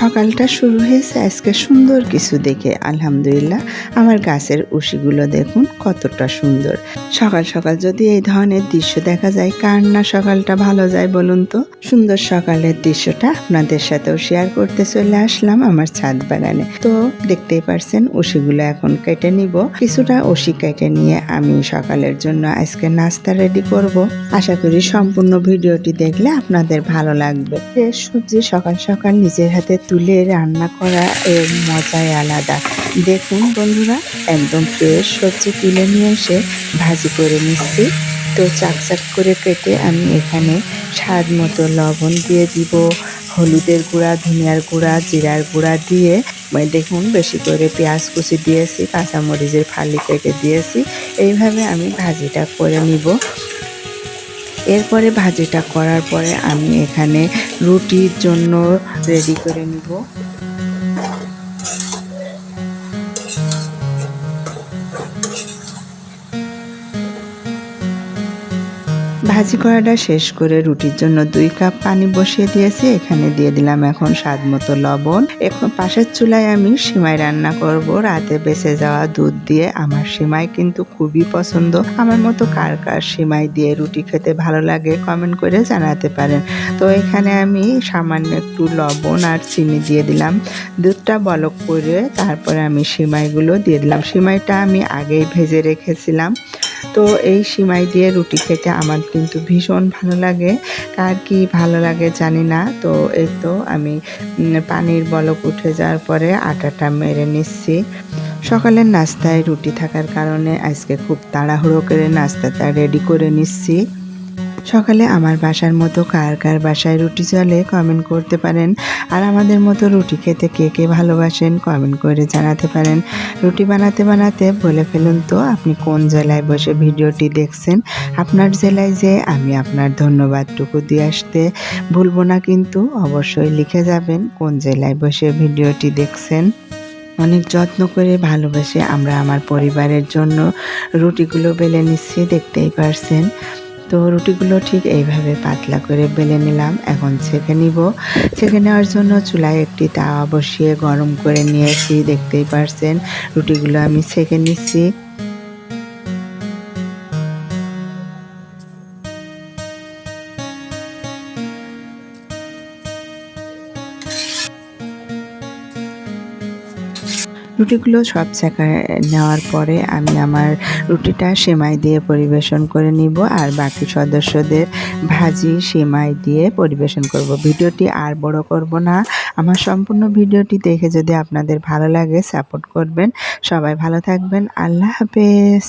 সকালটা শুরু হয়েছে আজকে সুন্দর কিছু দেখে। আলহামদুলিল্লাহ, আমার গাছের উশিগুলো দেখুন কতটা সুন্দর। সকাল সকাল যদি এই ধরনের দৃশ্য দেখা যায়, কার না সকালটা ভালো যায় বলুন তো। সুন্দর সকালের দৃশ্যটা আপনাদের সাথেও শেয়ার করতে চলে আসলাম আমার ছাদ বাগানে। তো দেখতেই পারছেন উশিগুলো এখন কেটে নিব। কিছুটা উশি কেটে নিয়ে আমি সকালের জন্য আজকে নাস্তা রেডি করব। আশা করি সম্পূর্ণ ভিডিওটি দেখলে আপনাদের ভালো লাগবে। ফ্রেশ সবজি সকাল সকাল নিজের হাতে তুলে রান্না করা এর মজাই আলাদা। দেখুন বন্ধুরা, একদম ফ্রেশ সবজি তুলে নিয়ে এসে ভাজি করে নিচ্ছি। তো চাক করে কেটে আমি এখানে স্বাদ মতো লবণ দিয়ে দিব, হলুদের গুঁড়া, ধনিয়ার গুঁড়া, জিরার গুঁড়া দিয়ে দেখুন বেশি করে পেঁয়াজ কুচি দিয়েছি, কাঁচামরিচের ফালি কেটে দিয়েছি। এইভাবে আমি ভাজিটা করে নিব। এরপরে ভাজিটা করার পরে আমি এখানে রুটির জন্য রেডি করে নিব। ভাজি করাটা শেষ করে রুটির জন্য 2 কাপ পানি বসিয়ে দিয়েছি। এখানে দিয়ে দিলাম এখন স্বাদ মতো লবণ। এখন পাশের চুলায় আমি সিমাই রান্না করব রাতে বেঁচে যাওয়া দুধ দিয়ে। আমার সিমাই কিন্তু খুবই পছন্দ। আমার মতো কার কার সিমাই দিয়ে রুটি খেতে ভালো লাগে কমেন্ট করে জানাতে পারেন। তো এখানে আমি সামান্য একটু লবণ আর চিনি দিয়ে দিলাম। দুধটা বলক করে তারপরে আমি সিমাইগুলো দিয়ে দিলাম। সিমাইটা আমি আগেই ভেজে রেখেছিলাম। তো এই সিমাই দিয়ে রুটি খেতে আমার কিন্তু ভীষণ ভালো লাগে। কার কি ভালো লাগে জানি না। তো এই তো আমি পানির বলক উঠে যাওয়ার পরে আটাটা মেরে নিচ্ছি। সকালের নাস্তায় রুটি থাকার কারণে আজকে খুব তাড়াহুড়ো করে নাস্তাটা রেডি করে নিচ্ছি। সকালে আমার বাসার মতো কার কার বাসায় রুটি চলে কমেন্ট করতে পারেন। আর আমাদের মতো রুটি খেতে কে কে ভালোবাসেন কমেন্ট করে জানাতে পারেন। রুটি বানাতে বানাতে বলে ফেলুন তো আপনি কোন জেলায় বসে ভিডিওটি দেখছেন। আপনার জেলায় যে আমি আপনার ধন্যবাদটুকু দিয়ে আসতে ভুলবো না, কিন্তু অবশ্যই লিখে যাবেন কোন জেলায় বসে ভিডিওটি দেখছেন। অনেক যত্ন করে ভালোবেসে আমরা আমার পরিবারের জন্য রুটিগুলো বেলে নিচ্ছি, দেখতেই পারছেন। তো রুটিগুলো ঠিক এইভাবে পাতলা করে বেলে নিলাম। এখন ছেঁকে নিব। ছেঁকে নেওয়ার জন্য চুলায় একটি তাওয়া বসিয়ে গরম করে নিয়েছি, দেখতেই পারছেন। রুটিগুলো আমি ছেঁকে নিচ্ছি। রুটিগুলো সব ছেঁকে নেওয়ার পরে আমি আমার রুটিটা সেমাই দিয়ে পরিবেশন করে নিব, আর বাকি সদস্যদের ভাজি সেমাই দিয়ে পরিবেশন করব। ভিডিওটি আর বড় করব না। আমার সম্পূর্ণ ভিডিওটি দেখে যদি আপনাদের ভালো লাগে সাপোর্ট করবেন। সবাই ভালো থাকবেন। আল্লাহ হাফেজ।